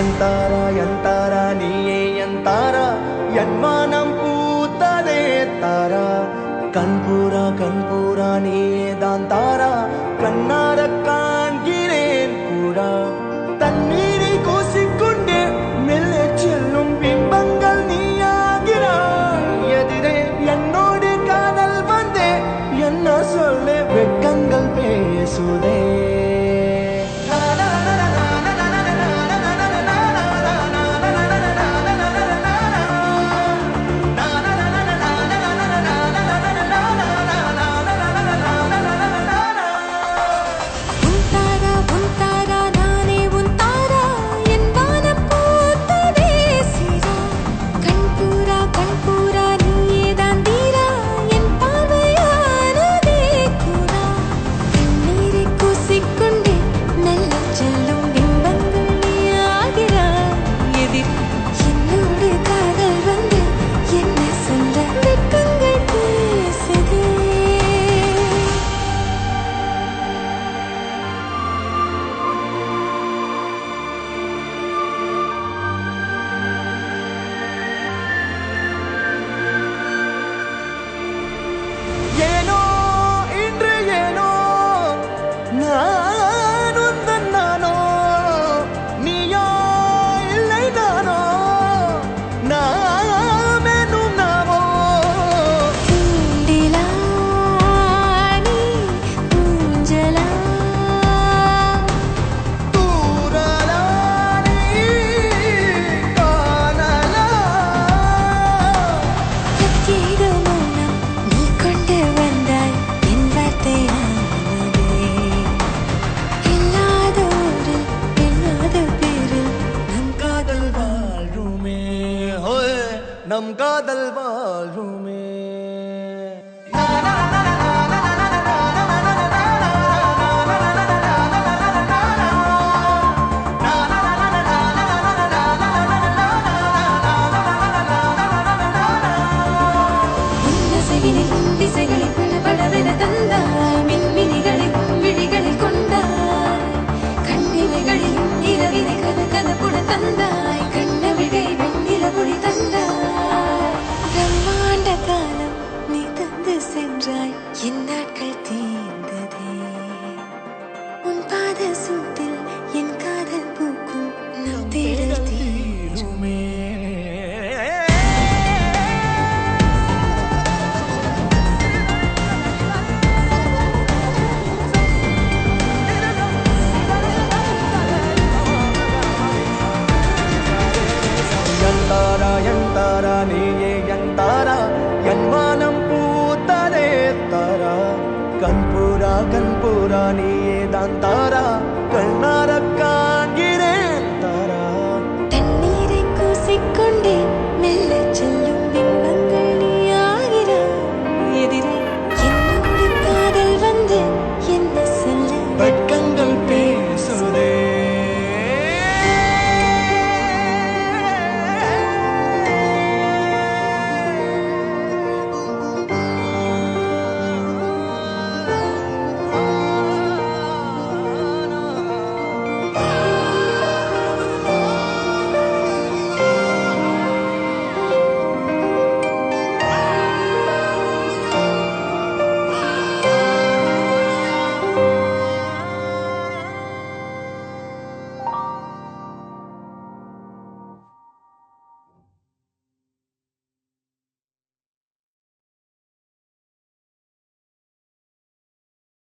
எந்தாரா நீயே எந்தாரா என் மானம் பூத்ததே தாரா கண்பூரா நீயே தான் தாரா கண்ணார காண்கிறேன் கூடா தண்ணீரை கூசிக்கொண்டே மெல்ல செல்லும் பிம்பங்கள் நீயாகிறாய் எதிரே என்னோடு காதல் வந்தே என்ன சொல்ல வெட்கங்கள் பேசுதே நம் காதல் வாழுமே திசைகளை படபடவென தந்தாய் மின்மினிகளை விழிகளை கொண்டாய் கண்ணிமைகளிலும் இரவினை கதகதப்புட தந்தாய் கண்ணவிழை வெண்ணிலவொளி தந்தாய் பிரம்மாண்ட காலம் நீ தந்து சென்றாய் என் நாட்கள் தீர்ந்ததே உன் பாத சூட்டில் என் காதல் பூக்கும் நம் தேடல் தீருமே எந்தாரா நீயே எந்தாரா என் மானம் பூத்ததே தாரா கண்பூரா நீயே தான் தாரா கண்ணார காண்கிறேன் தாரா தண்ணீரை கூசிக்கொண்டே மெல்ல செல்லும் பிம்பங்கள் நீயாகிறாய் எதிரே என்னோடு காதல் வந்து என்ன சொல்ல